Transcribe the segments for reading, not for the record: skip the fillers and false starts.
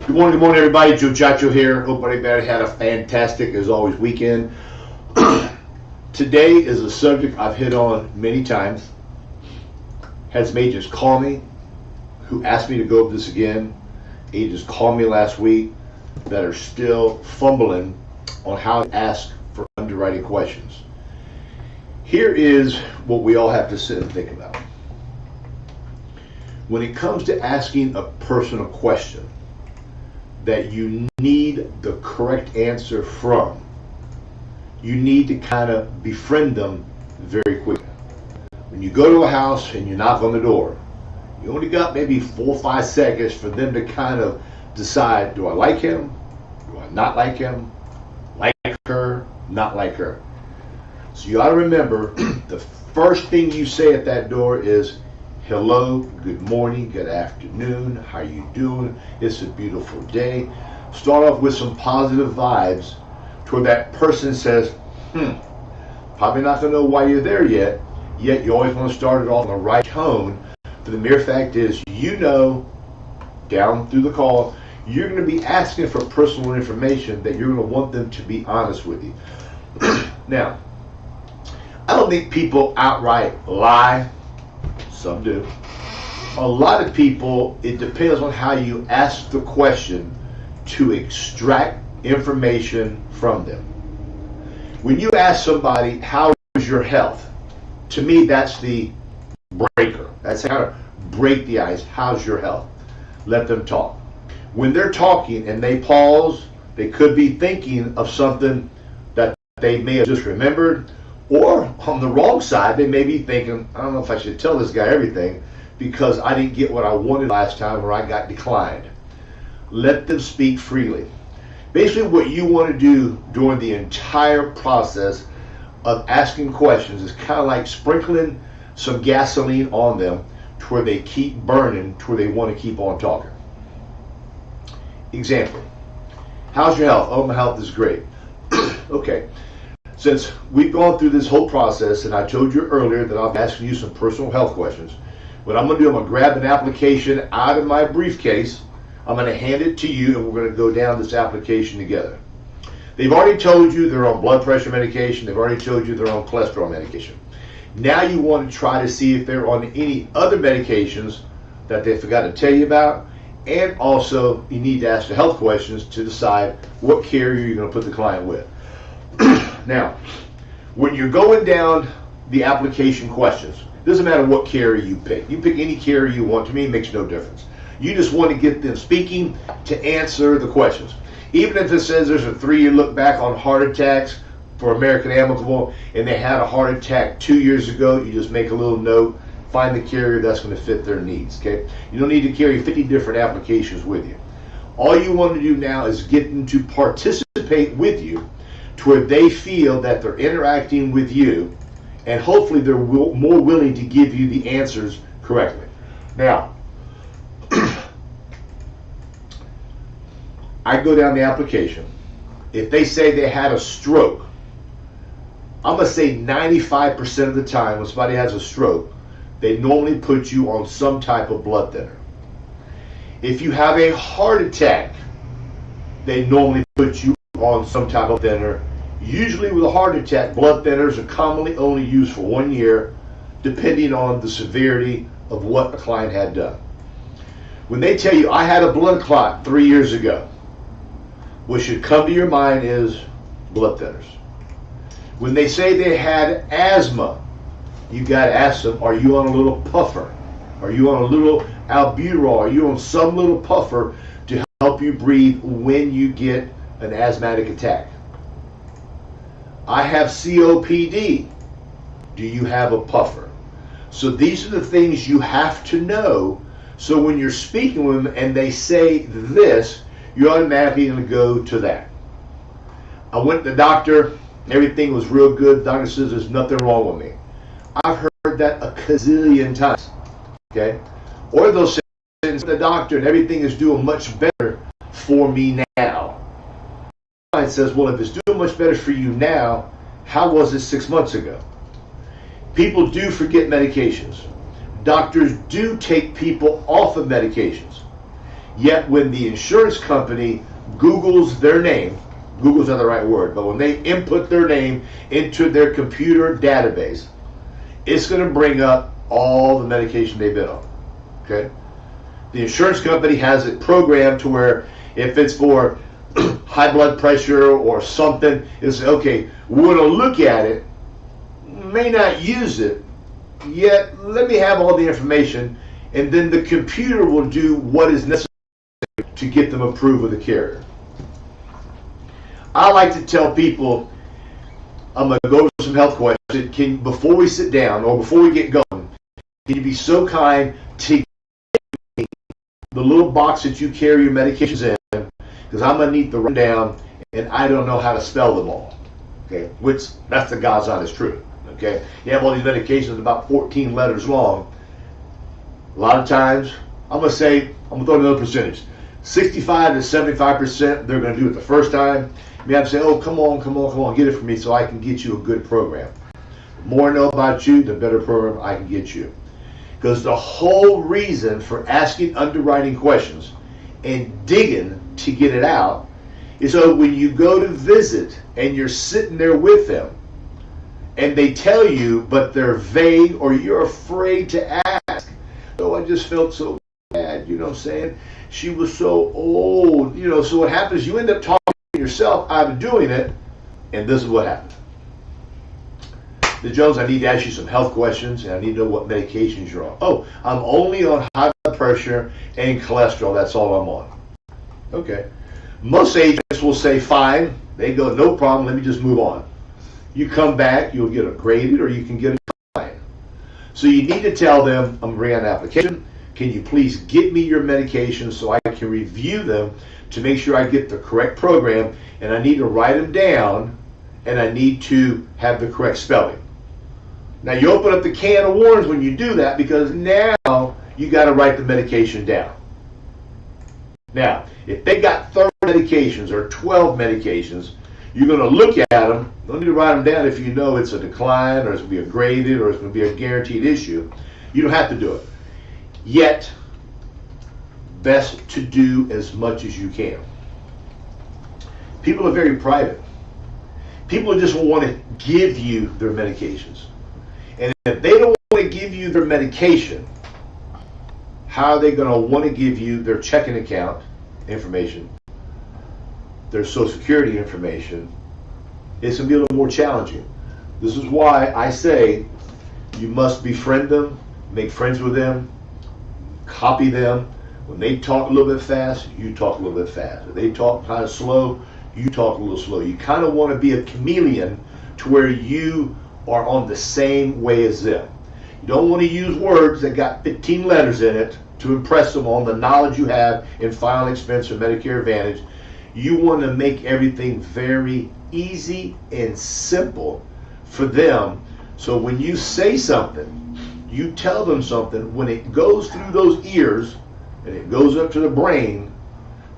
Good morning, everybody. Joe Ciaccio here. Hope everybody had a fantastic, as always, weekend. Today is a subject I've hit on many times. Had some agents call me who asked me to go over this again. Agents called me last week that are still fumbling on how to ask for underwriting questions. Here is what we all have to sit and think about. When it comes to asking a personal question that you need the correct answer from, you need to kind of befriend them very quickly. When you go to a house and you knock on the door, you only got maybe 4 or 5 seconds for them to kind of decide, do I like him? Do I not like him? Like her? Not like her? So you ought to remember, the first thing you say at that door is, hello, good morning, good afternoon, how you doing? It's a beautiful day. Start off with some positive vibes to where that person says, probably not going to know why you're there yet you always want to start it off in the right tone. For the mere fact is, down through the call, you're going to be asking for personal information that you're going to want them to be honest with you. Now, I don't think people outright lie. Some do. A lot of people, it depends on how you ask the question to extract information from them. When you ask somebody, how is your health? To me, that's the breaker. That's how to break the ice. How's your health? Let them talk. When they're talking and they pause, they could be thinking of something that they may have just remembered. Or on the wrong side, they may be thinking, I don't know if I should tell this guy everything because I didn't get what I wanted last time or I got declined. Let them speak freely. Basically, what you want to do during the entire process of asking questions is kind of like sprinkling some gasoline on them to where they keep burning, to where they want to keep on talking. Example, how's your health? Oh, my health is great. Okay. Since we've gone through this whole process, and I told you earlier that I'll be asking you some personal health questions, what I'm going to do, I'm going to grab an application out of my briefcase, I'm going to hand it to you, and we're going to go down this application together. They've already told you they're on blood pressure medication, they've already told you they're on cholesterol medication. Now you want to try to see if they're on any other medications that they forgot to tell you about, and also you need to ask the health questions to decide what carrier you're going to put the client with. Now, when you're going down the application questions, it doesn't matter what carrier you pick. You pick any carrier you want. To me, it makes no difference. You just want to get them speaking to answer the questions. Even if it says there's a 3-year look back on heart attacks for American Amicable, and they had a heart attack 2 years ago, you just make a little note, find the carrier that's going to fit their needs, okay? You don't need to carry 50 different applications with you. All you want to do now is get them to participate with you to where they feel that they're interacting with you, and hopefully they're more willing to give you the answers correctly. Now, I go down the application. If they say they had a stroke, I'm going to say 95% of the time when somebody has a stroke, they normally put you on some type of blood thinner. If you have a heart attack, they normally put you on some type of thinner. Usually with a heart attack, blood thinners are commonly only used for 1 year, depending on the severity of what a client had done. When they tell you, I had a blood clot 3 years ago, what should come to your mind is blood thinners. When they say they had asthma, you got to ask them, are you on a little puffer? Are you on a little albuterol? Are you on some little puffer to help you breathe when you get an asthmatic attack? I have COPD. Do you have a puffer? So these are the things you have to know. So when you're speaking with them and they say this, you're automatically going to go to that. I went to the doctor. Everything was real good. The doctor says there's nothing wrong with me. I've heard that a gazillion times. Okay? Or they'll say to the doctor and everything is doing much better for me now. The client says, well, if it's doing much better for you now, how was it 6 months ago? People do forget medications. Doctors do take people off of medications. Yet when the insurance company Googles their name, Google's not the right word, but when they input their name into their computer database, it's going to bring up all the medication they've been on. Okay? The insurance company has it programmed to where if it's for high blood pressure or something, it's okay, we're going to look at it, may not use it, yet let me have all the information, and then the computer will do what is necessary to get them approved with the carrier. I like to tell people, I'm going to go over some health questions. Before we sit down or before we get going, can you be so kind to give me the little box that you carry your medications in, because I'm going to need the rundown and I don't know how to spell them all. Okay, which that's the God's honest truth. Okay, you have all these medications about 14 letters long. A lot of times, I'm going to throw another percentage. 65 to 75%, they're going to do it the first time. You have to say, oh, come on, get it for me so I can get you a good program. The more I know about you, the better program I can get you. Because the whole reason for asking underwriting questions and digging to get it out is so when you go to visit and you're sitting there with them and they tell you, but they're vague or you're afraid to ask. Oh, I just felt so bad, you know what I'm saying? She was so old, you know, so what happens, you end up talking yourself out of doing it, and this is what happened. The Jones, I need to ask you some health questions, and I need to know what medications you're on. Oh, I'm only on high blood pressure and cholesterol. That's all I'm on. Okay. Most agents will say, fine. They go, no problem. Let me just move on. You come back, you'll get a graded, or you can get a fine. So you need to tell them, I'm bringing an application. Can you please get me your medications so I can review them to make sure I get the correct program, and I need to write them down, and I need to have the correct spelling. Now you open up the can of worms when you do that, because now you got to write the medication down. Now, if they got 30 medications or 12 medications, you're going to look at them. Don't need to write them down if you know it's a decline or it's going to be a graded or it's going to be a guaranteed issue. You don't have to do it. Yet, best to do as much as you can. People are very private. People just want to give you their medications. And if they don't want to give you their medication, how are they going to want to give you their checking account information, their Social Security information? It's going to be a little more challenging. This is why I say you must befriend them, make friends with them, copy them. When they talk a little bit fast, you talk a little bit fast. If they talk kind of slow, you talk a little slow. You kind of want to be a chameleon to where you are on the same way as them. You don't want to use words that got 15 letters in it to impress them on the knowledge you have in final expense or Medicare Advantage. You want to make everything very easy and simple for them. So when you say something, you tell them something, when it goes through those ears and it goes up to the brain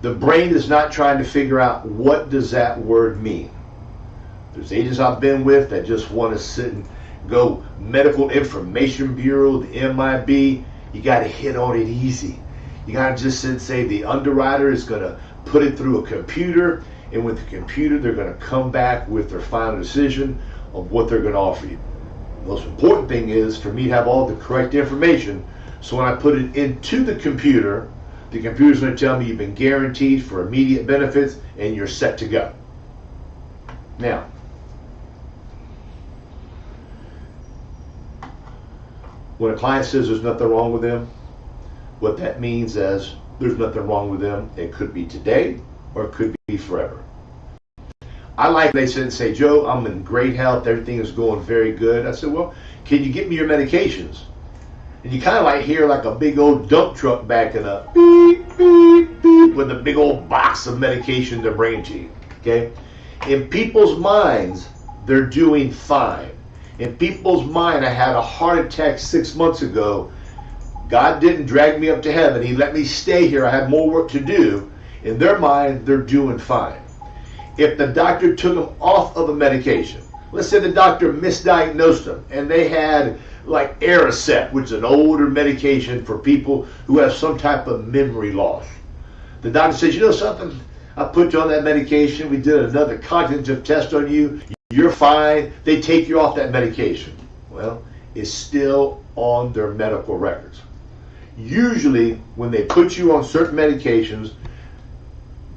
is not trying to figure out what does that word mean. There's agents I've been with that just want to sit and go Medical Information Bureau, the MIB. You got to hit on it easy. You got to just sit and say the underwriter is going to put it through a computer, and with the computer they're going to come back with their final decision of what they're going to offer you. The most important thing is for me to have all the correct information, so when I put it into the computer's going to tell me you've been guaranteed for immediate benefits and you're set to go. Now, when a client says there's nothing wrong with them, what that means is there's nothing wrong with them. It could be today or it could be forever. I like they say, Joe, I'm in great health. Everything is going very good. I said, well, can you get me your medications? And you kind of like hear like a big old dump truck backing up, beep, beep, beep, with a big old box of medication they're bringing to you. Okay? In people's minds, they're doing fine. In people's mind, I had a heart attack 6 months ago. God didn't drag me up to heaven. He let me stay here. I had more work to do. In their mind, they're doing fine. If the doctor took them off of a medication, let's say the doctor misdiagnosed them and they had like Aricept, which is an older medication for people who have some type of memory loss. The doctor says, you know something? I put you on that medication. We did another cognitive test on you. You're fine. They take you off that medication. Well, it's still on their medical records. Usually, when they put you on certain medications,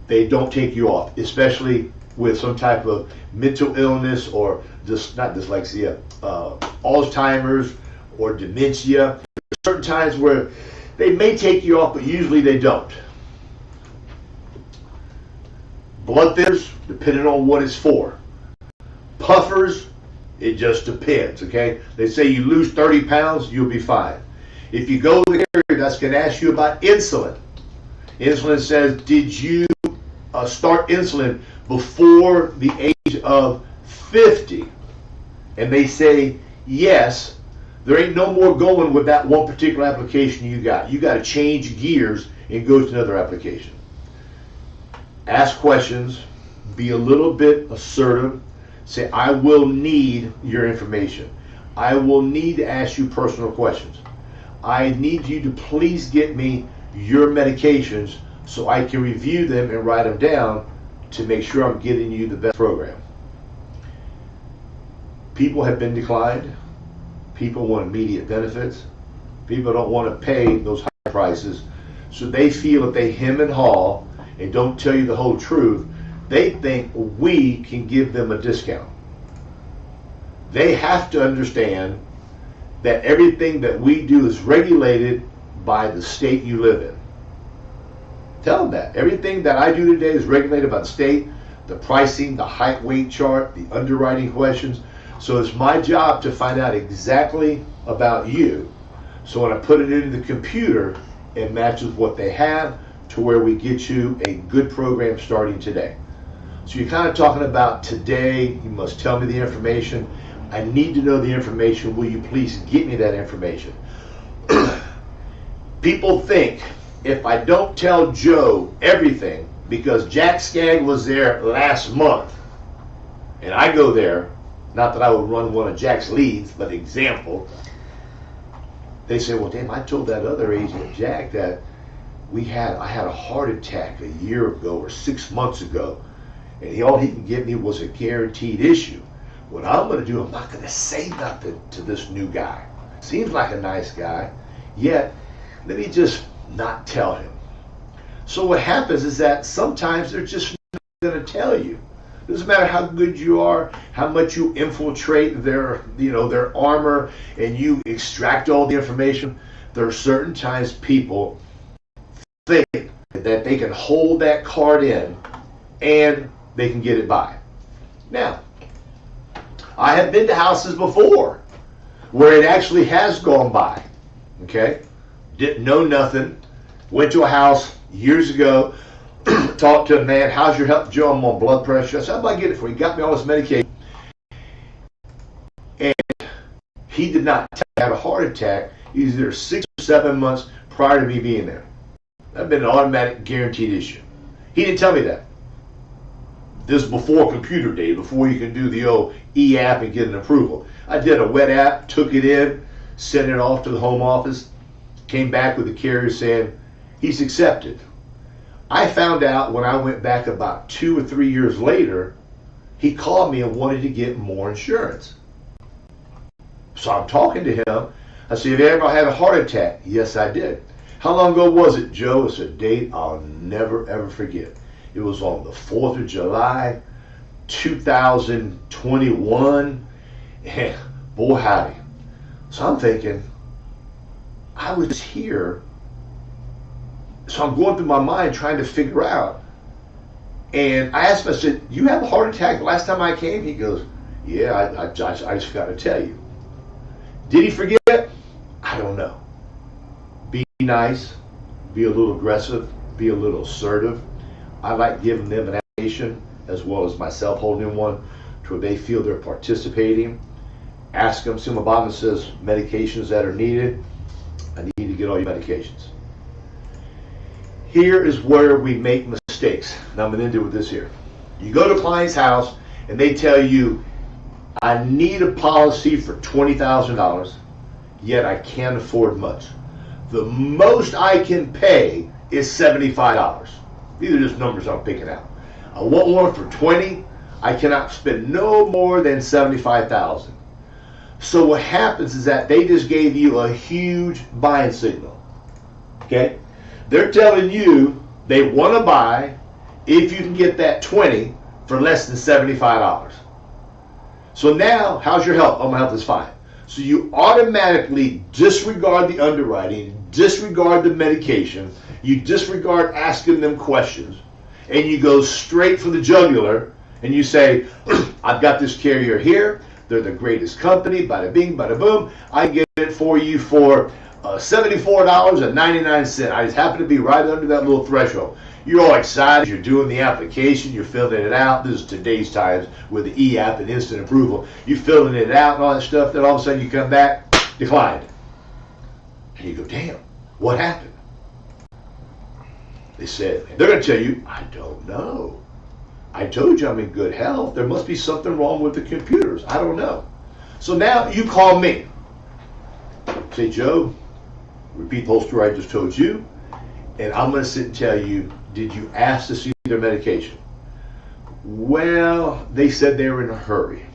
they don't take you off, especially with some type of mental illness or just not dyslexia, Alzheimer's or dementia. There's certain times where they may take you off, but usually they don't. Blood thinners, depending on what it's for. Puffers, it just depends, okay? They say you lose 30 pounds, you'll be fine. If you go to the carrier that's going to ask you about insulin, insulin says, did you start insulin before the age of 50? And they say, yes. There ain't no more going with that one particular application you got. You got to change gears and go to another application. Ask questions, be a little bit assertive, say, I will need your information. I will need to ask you personal questions. I need you to please get me your medications so I can review them and write them down to make sure I'm getting you the best program. People have been declined. People want immediate benefits. People don't want to pay those high prices. So they feel if they hem and haw and don't tell you the whole truth, they think we can give them a discount. They have to understand that everything that we do is regulated by the state you live in. Tell them that. Everything that I do today is regulated by the state, the pricing, the height weight chart, the underwriting questions. So it's my job to find out exactly about you. So when I put it into the computer, it matches what they have to where we get you a good program starting today. So you're kind of talking about today, you must tell me the information. I need to know the information. Will you please get me that information? People think if I don't tell Joe everything, because Jack Skaggs was there last month, and I go there, not that I would run one of Jack's leads, but example, they say, well, damn, I told that other agent, Jack, that I had a heart attack a year ago or 6 months ago, and all he can give me was a guaranteed issue. What I'm going to do, I'm not going to say nothing to this new guy. Seems like a nice guy, yet let me just not tell him. So what happens is that sometimes they're just not going to tell you. Doesn't matter how good you are, how much you infiltrate their armor and you extract all the information. There are certain times people think that they can hold that card in and they can get it by. Now, I have been to houses before where it actually has gone by. Okay? Didn't know nothing. Went to a house years ago. Talked to a man, how's your health, Joe? I'm on blood pressure. I said, how about I get it for you? He got me all this medication. And he did not have a heart attack. He was there 6 or 7 months prior to me being there. That'd been an automatic guaranteed issue. He didn't tell me that. This is before computer days, before you can do the old e-app and get an approval. I did a wet app, took it in, sent it off to the home office, came back with the carrier saying, he's accepted. I found out when I went back about 2 or 3 years later, he called me and wanted to get more insurance. So I'm talking to him. I said, have you ever had a heart attack? Yes, I did. How long ago was it, Joe? It's a date I'll never, ever forget. It was on the 4th of July, 2021. And boy, howdy. So I'm thinking, I was here. So I'm going through my mind trying to figure out. And I asked him, I said, you had a heart attack the last time I came? He goes, yeah, I just got to tell you. Did he forget? I don't know. Be nice, be a little aggressive, be a little assertive. I like giving them an application as well as myself holding one to where they feel they're participating. Ask them, see on the bottom it says medications that are needed. I need to get all your medications. Here is where we make mistakes. Now I'm going to end it with this here. You go to a client's house and they tell you, I need a policy for $20,000, yet I can't afford much. The most I can pay is $75. These are just numbers I'm picking out. I want one for 20. I cannot spend no more than 75,000. So what happens is that they just gave you a huge buying signal. Okay? They're telling you they want to buy if you can get that 20 for less than $75. So now, how's your health? Oh, my health is fine. So you automatically disregard the underwriting, disregard the medication, you disregard asking them questions, and you go straight for the jugular, and you say, I've got this carrier here, they're the greatest company, bada bing, bada boom, I get it for you for $74.99. I just happen to be right under that little threshold. You're all excited, you're doing the application, you're filling it out. This is today's times with the e-app and instant approval. You're filling it out and all that stuff, then all of a sudden you come back, declined. And you go, damn, what happened? They said, they're going to tell you, I don't know. I told you I'm in good health. There must be something wrong with the computers. I don't know. So now you call me. Say, Joe, repeat the whole story I just told you, and I'm going to sit and tell you, did you ask to see their medication? Well, they said they were in a hurry.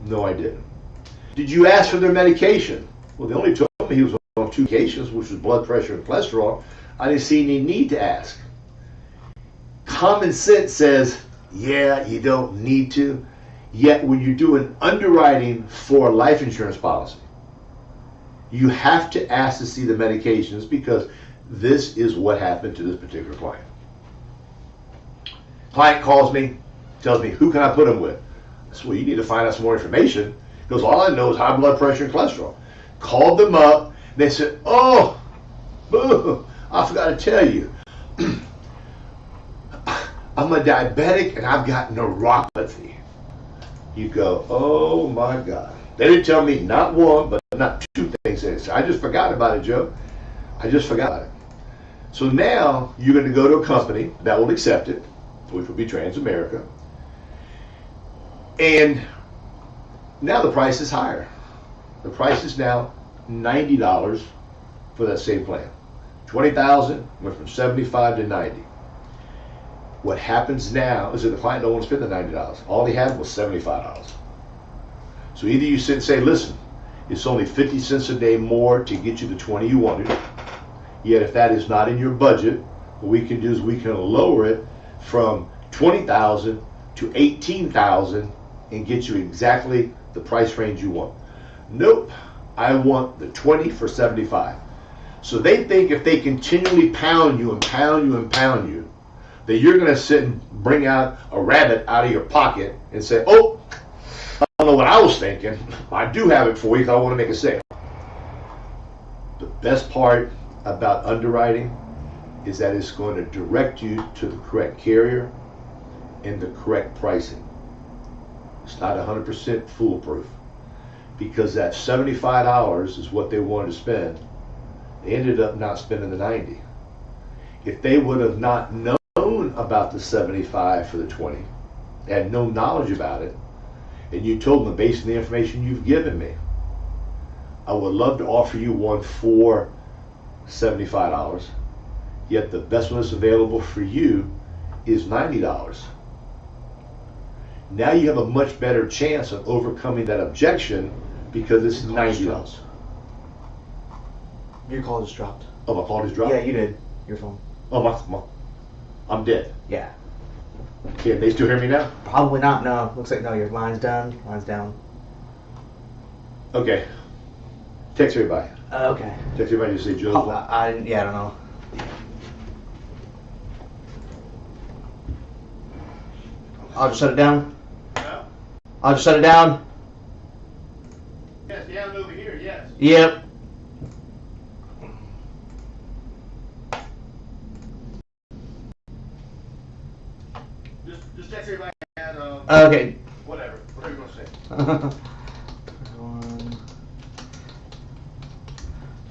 No, I didn't. Did you ask for their medication? Well, they only told me he was on 2 medications, which was blood pressure and cholesterol. I didn't see any need to ask. Common sense says, yeah, you don't need to. Yet when you're doing underwriting for a life insurance policy, you have to ask to see the medications because this is what happened to this particular client. Client calls me, tells me, who can I put him with? I said, well, you need to find out some more information because all I know is high blood pressure and cholesterol. Called them up. They said, oh, boo, I forgot to tell you. I'm a diabetic and I've got neuropathy. You go, oh my God. They didn't tell me not one, but not 2 things. I just forgot about it, Joe. I just forgot about it. So now you're going to go to a company that will accept it, which will be Transamerica. And now the price is higher. The price is now $90 for that same plan. $20,000 went from $75 to $90. What happens now is that the client don't want to spend the $90. All he had was $75. So either you sit and say, listen, it's only 50 cents a day more to get you the 20 you wanted. Yet if that is not in your budget, what we can do is we can lower it from $20,000 to $18,000 and get you exactly the price range you want. Nope, I want the 20 for 75. So they think if they continually pound you and pound you and pound you, that you're going to sit and bring out a rabbit out of your pocket and say, oh, I don't know what I was thinking. I do have it for you because I want to make a sale. The best part about underwriting is that it's going to direct you to the correct carrier and the correct pricing. It's not 100% foolproof because that $75 is what they wanted to spend. They ended up not spending the 90. If they would have not known about the 75 for the 20, they had no knowledge about it, and you told them based on the information you've given me, I would love to offer you one for $75, yet the best one that's available for you is $90. Now you have a much better chance of overcoming that objection because it's $90. Your call just dropped. Oh, my call just dropped? Yeah, you did. Your phone. Oh, I'm dead. Yeah. Can they still hear me now? Probably not, no. Looks like no, your line's done. Line's down. Okay. Text everybody. Okay. Text everybody to say Joe's Oh, I don't know. I'll just shut it down. No. I'll just shut it down. Yes, down over here, yes. Yep. Just text everybody at, Okay. whatever you want to say.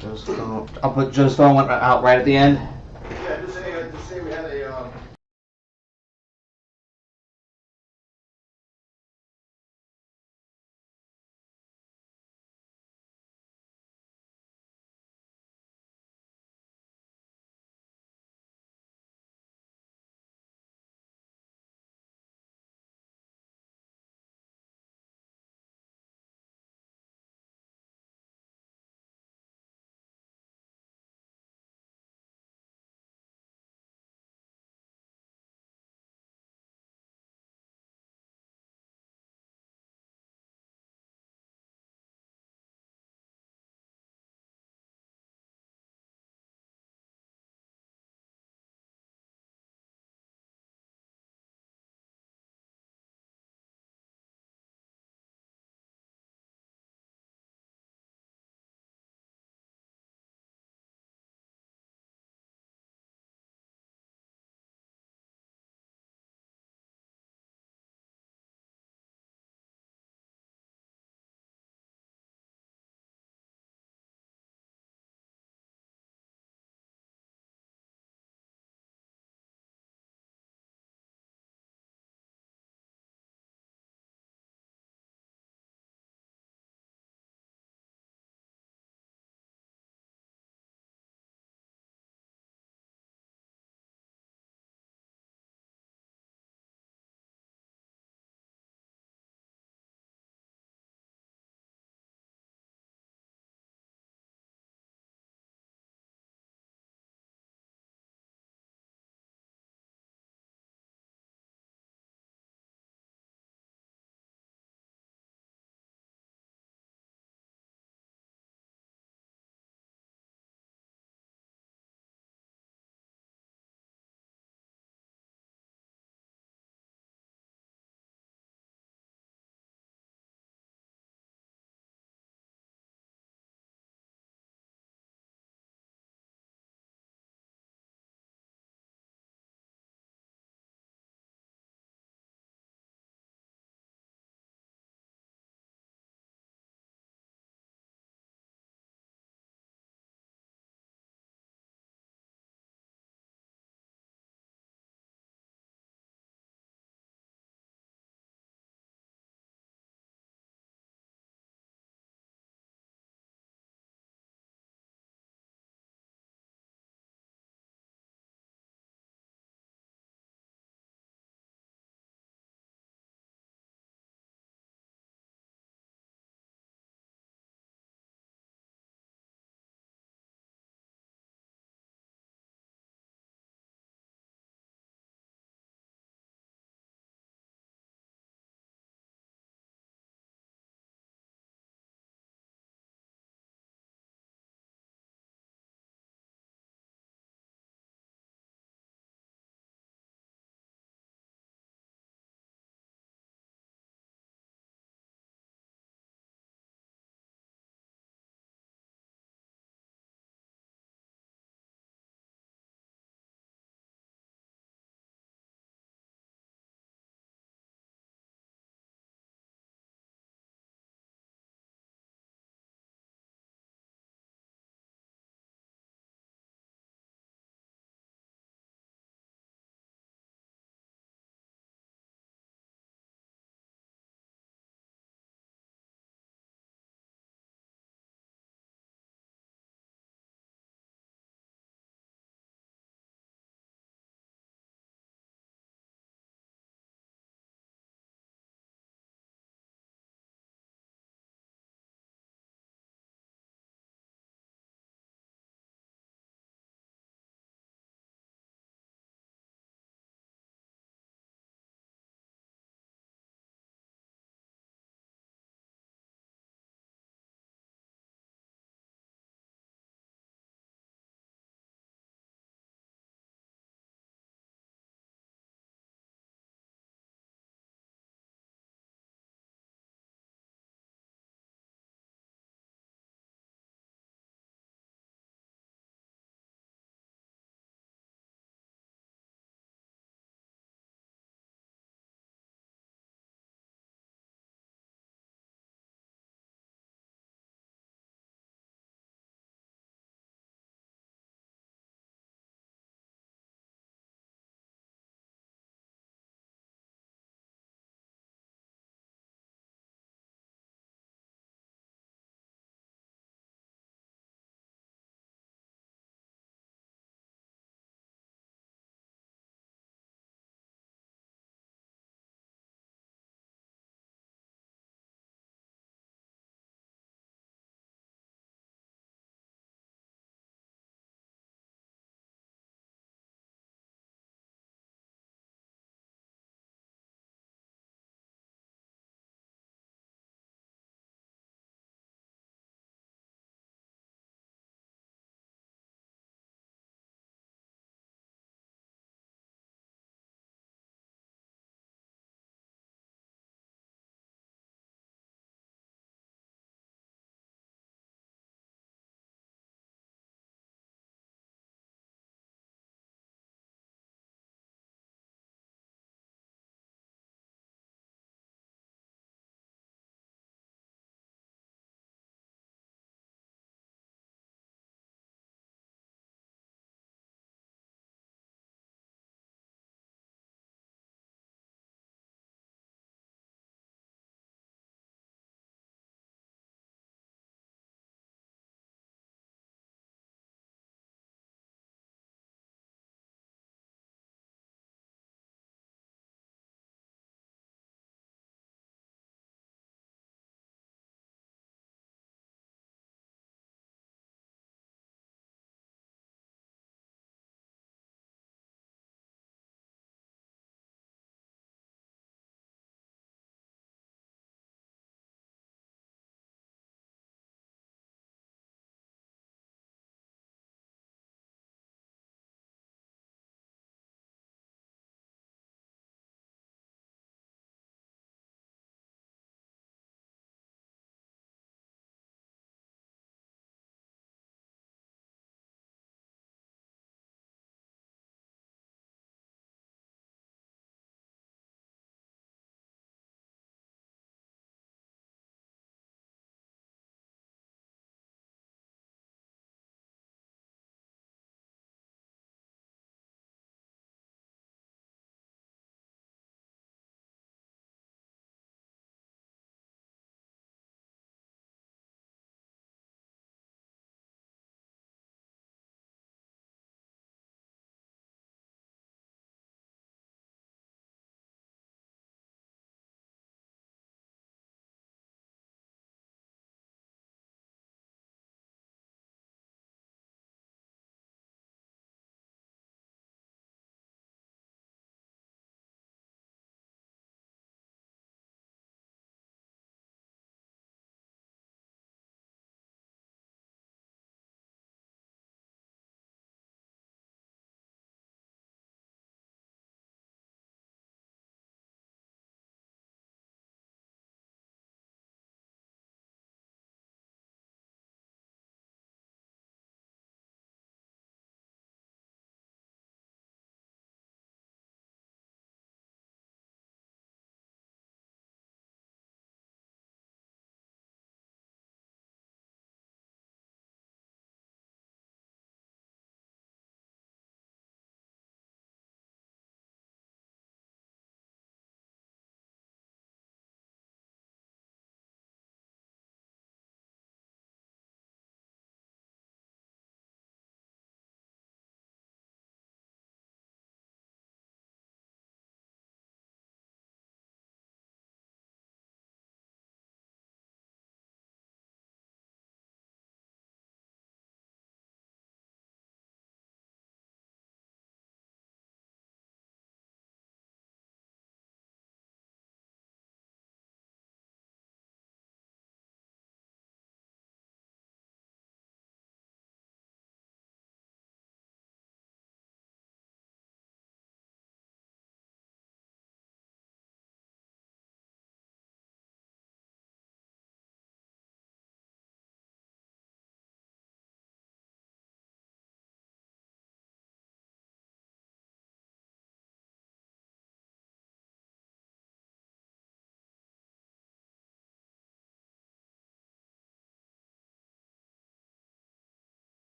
Joe's phone. I'll put Joe's phone out right at the end. Yeah, just say we had a